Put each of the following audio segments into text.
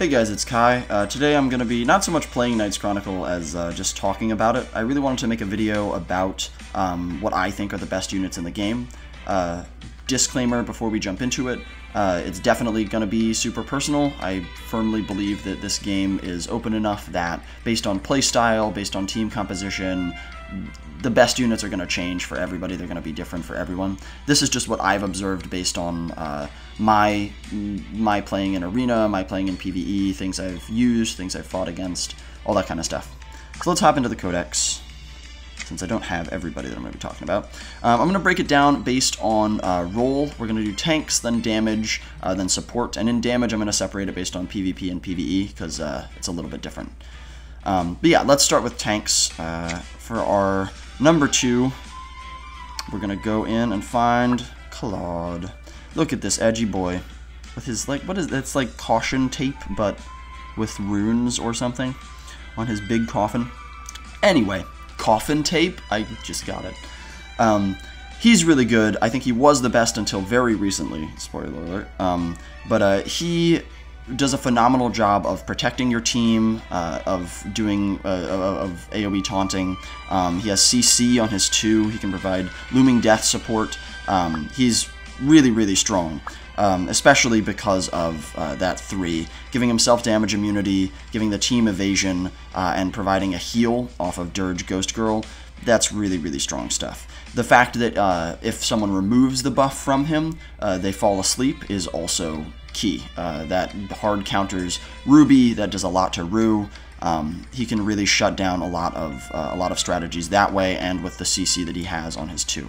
Hey guys, it's Kai. Today I'm going to be not so much playing Knights Chronicle as just talking about it. I really wanted to make a video about what I think are the best units in the game. Disclaimer before we jump into it, it's definitely going to be super personal. I firmly believe that this game is open enough that based on playstyle, based on team composition, the best units are going to change for everybody. They're going to be different for everyone. This is just what I've observed based on my playing in Arena, my playing in PVE, things I've used, things I've fought against, all that kind of stuff. So let's hop into the Codex, since I don't have everybody that I'm going to be talking about. I'm going to break it down based on role. We're going to do tanks, then damage, then support, and in damage I'm going to separate it based on PvP and PvE, because it's a little bit different. But yeah, let's start with tanks. For our number 2, we're going to go in and find Claude. Look at this edgy boy with his, like, what is it? It's like caution tape, but with runes or something on his big coffin. Anyway, coffin tape? I just got it. He's really good. I think he was the best until very recently. Spoiler alert. But he does a phenomenal job of protecting your team, of doing of AoE taunting. He has CC on his 2. He can provide looming death support. He's really strong, especially because of that 3, giving him self-damage immunity, giving the team evasion, and providing a heal off of Dirge Ghost Girl. That's really strong stuff. The fact that if someone removes the buff from him, they fall asleep is also key. That hard counters Ruby. That does a lot to Rue. He can really shut down a lot of strategies that way, and with the CC that he has on his 2.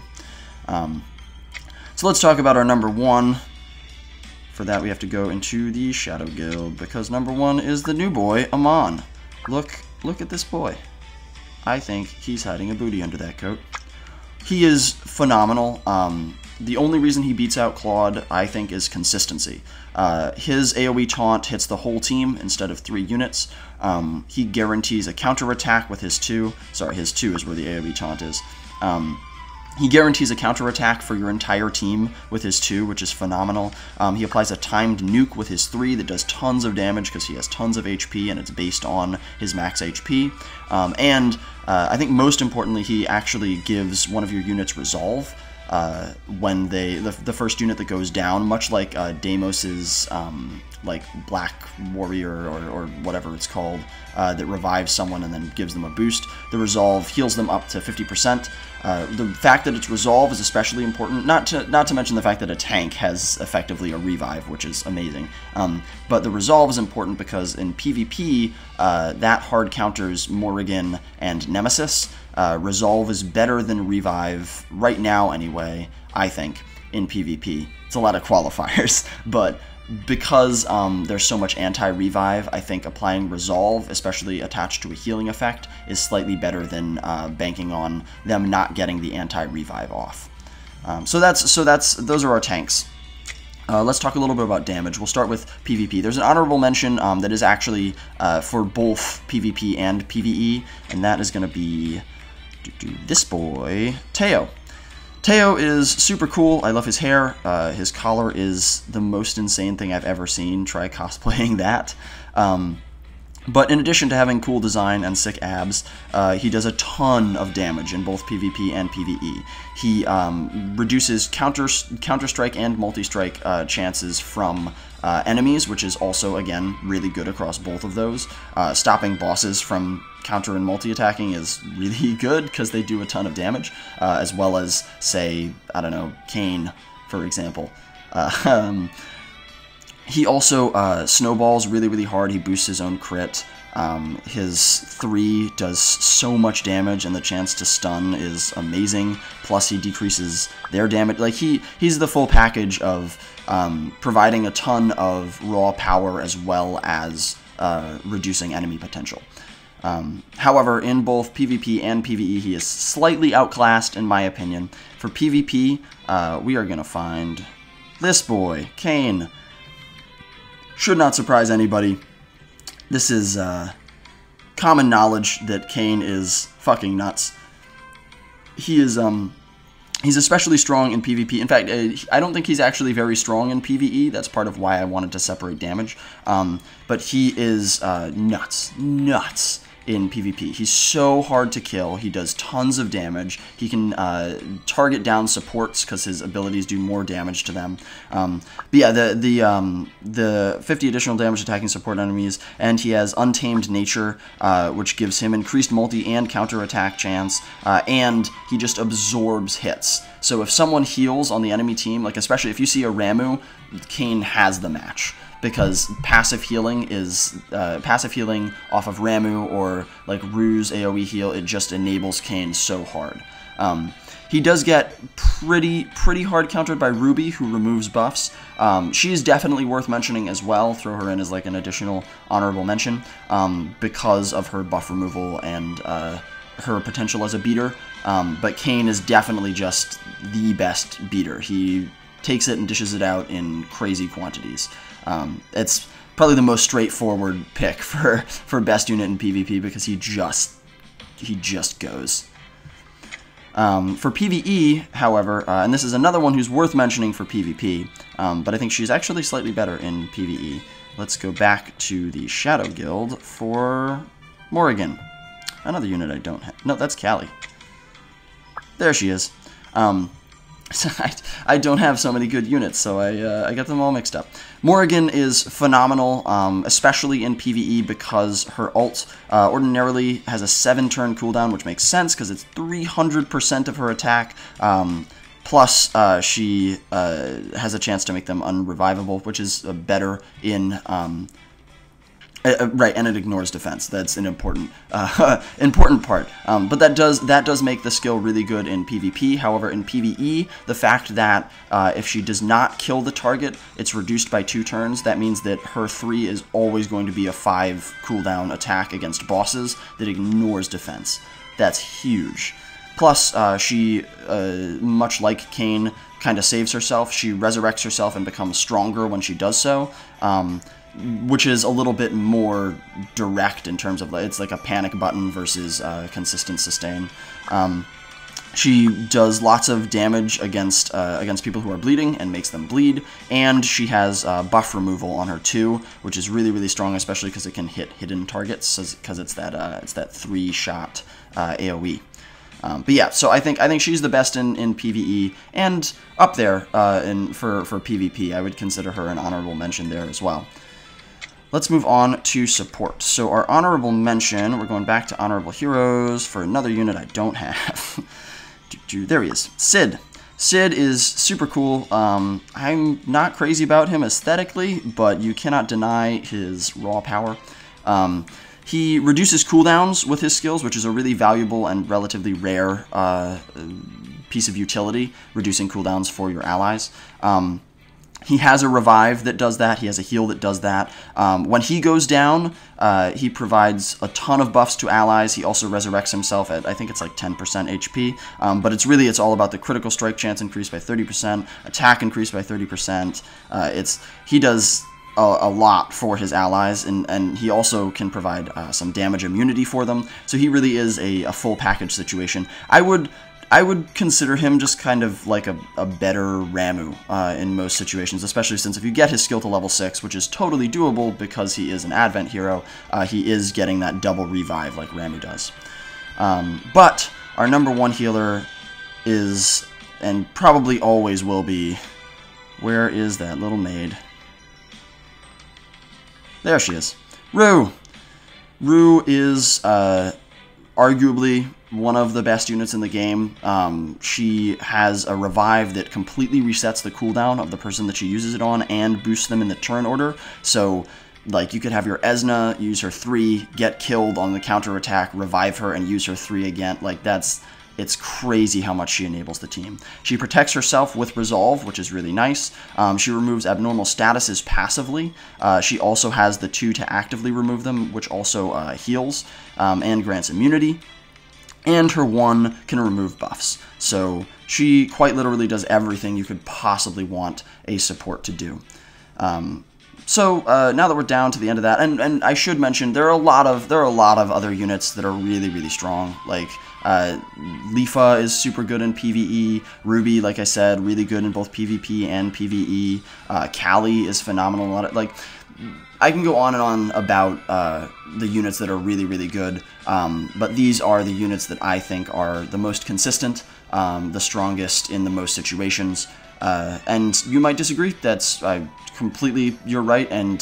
So let's talk about our number 1. For that we have to go into the Shadow Guild, because number 1 is the new boy, Amon. Look at this boy. I think he's hiding a booty under that coat. He is phenomenal. The only reason he beats out Claude, I think, is consistency. His AoE taunt hits the whole team instead of 3 units. He guarantees a counterattack with his 2. Sorry, his 2 is where the AoE taunt is. He guarantees a counterattack for your entire team with his 2, which is phenomenal. He applies a timed nuke with his 3 that does tons of damage because he has tons of HP and it's based on his max HP. And I think most importantly, he actually gives one of your units resolve when the first unit that goes down, much like Deimos's like Black Warrior or whatever it's called, that revives someone and then gives them a boost. The resolve heals them up to 50%. The fact that it's resolve is especially important, not to mention the fact that a tank has effectively a revive, which is amazing. But the resolve is important because in PvP, that hard counters Morrigan and Nemesis. Resolve is better than revive right now anyway, I think, in PvP. It's a lot of qualifiers, but because there's so much anti-revive, I think applying resolve, especially attached to a healing effect, is slightly better than banking on them not getting the anti-revive off. So those are our tanks. Let's talk a little bit about damage. We'll start with PvP. There's an honorable mention that is actually for both PvP and PvE, and that is going to be this boy, Taiyo. Taiyo is super cool. I love his hair. His collar is the most insane thing I've ever seen. Try cosplaying that. But in addition to having cool design and sick abs, he does a ton of damage in both PvP and PvE. He reduces Counter-Strike and Multi-Strike chances from enemies, which is also, again, really good across both of those. Stopping bosses from counter and multi-attacking is really good because they do a ton of damage, as well as, say, I don't know, Kayn, for example. He also snowballs really hard. He boosts his own crit. His 3 does so much damage, and the chance to stun is amazing. Plus, he decreases their damage. Like, he's the full package of providing a ton of raw power as well as reducing enemy potential. However, in both PvP and PvE, he is slightly outclassed, in my opinion. For PvP, we are going to find this boy, Kayn. Should not surprise anybody. This is common knowledge that Kayn is fucking nuts. He is He's especially strong in PvP. In fact, I don't think he's actually very strong in PvE. That's part of why I wanted to separate damage. But he is nuts in PvP. He's so hard to kill. He does tons of damage. He can target down supports because his abilities do more damage to them. But yeah, the 50 additional damage attacking support enemies, and he has Untamed Nature, which gives him increased multi and counter attack chance, and he just absorbs hits. So if someone heals on the enemy team, like especially if you see a Ramu, Kayn has the match. Because passive healing off of Ramu or like Rue's AoE heal, it just enables Kayn so hard. He does get pretty hard countered by Ruby, who removes buffs. She is definitely worth mentioning as well. Throw her in as like an additional honorable mention because of her buff removal and her potential as a beater. But Kayn is definitely just the best beater. He takes it and dishes it out in crazy quantities. It's probably the most straightforward pick for best unit in PvP because he just goes. For PvE, however, and this is another one who's worth mentioning for PvP, but I think she's actually slightly better in PvE. Let's go back to the Shadow Guild for Morrigan. Another unit I don't have. No, that's Callie. There she is. I don't have so many good units, so I get them all mixed up. Morrigan is phenomenal, especially in PvE because her ult ordinarily has a 7-turn cooldown, which makes sense because it's 300% of her attack. Plus, she has a chance to make them unrevivable, which is better in... right, and it ignores defense. That's an important important part. But that does make the skill really good in PvP. However, in PvE, the fact that if she does not kill the target, it's reduced by 2 turns. That means that her 3 is always going to be a 5 cooldown attack against bosses that ignores defense. That's huge. Plus, she, much like Kayn, kind of saves herself. She resurrects herself and becomes stronger when she does so. Which is a little bit more direct in terms of, it's like a panic button versus consistent sustain. She does lots of damage against people who are bleeding and makes them bleed, and she has buff removal on her too, which is really strong, especially because it can hit hidden targets, because it's that 3-shot AoE. But yeah, so I think she's the best in PvE, and up there for PvP. I would consider her an honorable mention there as well. Let's move on to support. So our honorable mention, we're going back to honorable heroes for another unit I don't have. There he is, Sid. Sid is super cool. I'm not crazy about him aesthetically, but you cannot deny his raw power. He reduces cooldowns with his skills, which is a really valuable and relatively rare piece of utility, reducing cooldowns for your allies. He has a revive that does that. He has a heal that does that. When he goes down, he provides a ton of buffs to allies. He also resurrects himself at, I think it's like 10% HP. But it's all about the critical strike chance increased by 30%, attack increased by 30%. He does a lot for his allies, and he also can provide some damage immunity for them. So he really is a full package situation. I would consider him just kind of like a better Ramu in most situations, especially since if you get his skill to level 6, which is totally doable because he is an Advent hero, he is getting that double revive like Ramu does. But our number 1 healer is, and probably always will be, where is that little maid? There she is. Rue! Rue is arguably one of the best units in the game. She has a revive that completely resets the cooldown of the person that she uses it on and boosts them in the turn order. So, like, you could have your Esna use her 3, get killed on the counter attack, revive her, and use her 3 again. Like, it's crazy how much she enables the team. She protects herself with Resolve, which is really nice. She removes abnormal statuses passively. She also has the 2 to actively remove them, which also heals and grants immunity. And her 1 can remove buffs. So she quite literally does everything you could possibly want a support to do. So now that we're down to the end of that, and I should mention there are a lot of other units that are really strong. Like Lifa is super good in PvE. Ruby, like I said, really good in both PvP and PvE. Callie is phenomenal. A lot of, like, I can go on and on about the units that are really, really good, but these are the units that I think are the most consistent, the strongest in the most situations. And you might disagree. That's completely, you're right, and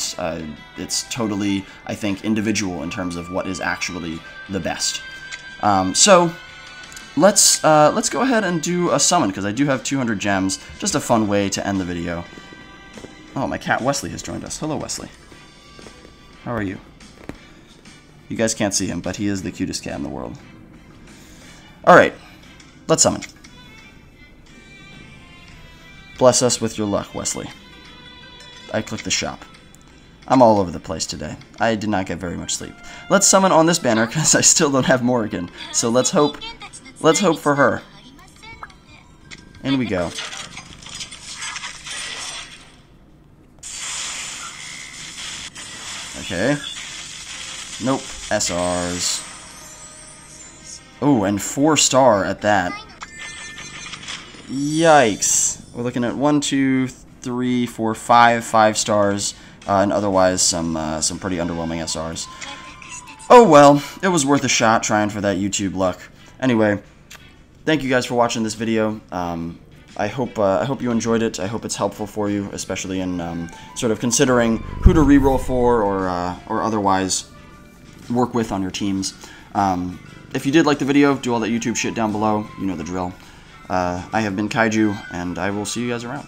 it's totally, I think, individual in terms of what is actually the best. So let's go ahead and do a summon, because I do have 200 gems. Just a fun way to end the video. Oh, my cat Westley has joined us. Hello, Westley. How are you? You guys can't see him, but he is the cutest cat in the world. Alright, let's summon. Bless us with your luck, Westley. I clicked the shop. I'm all over the place today. I did not get very much sleep. Let's summon on this banner, because I still don't have Morrigan. So let's hope for her. In we go. Okay. Nope. SRs. Oh, and 4-star at that. Yikes. We're looking at 1, 2, 3, 4, 5 stars, and otherwise some pretty underwhelming SRs. Oh well, it was worth a shot trying for that YouTube luck. Anyway, thank you guys for watching this video. I hope you enjoyed it. I hope it's helpful for you, especially in sort of considering who to reroll for or otherwise work with on your teams. If you did like the video, do all that YouTube shit down below. You know the drill. I have been Kaiju, and I will see you guys around.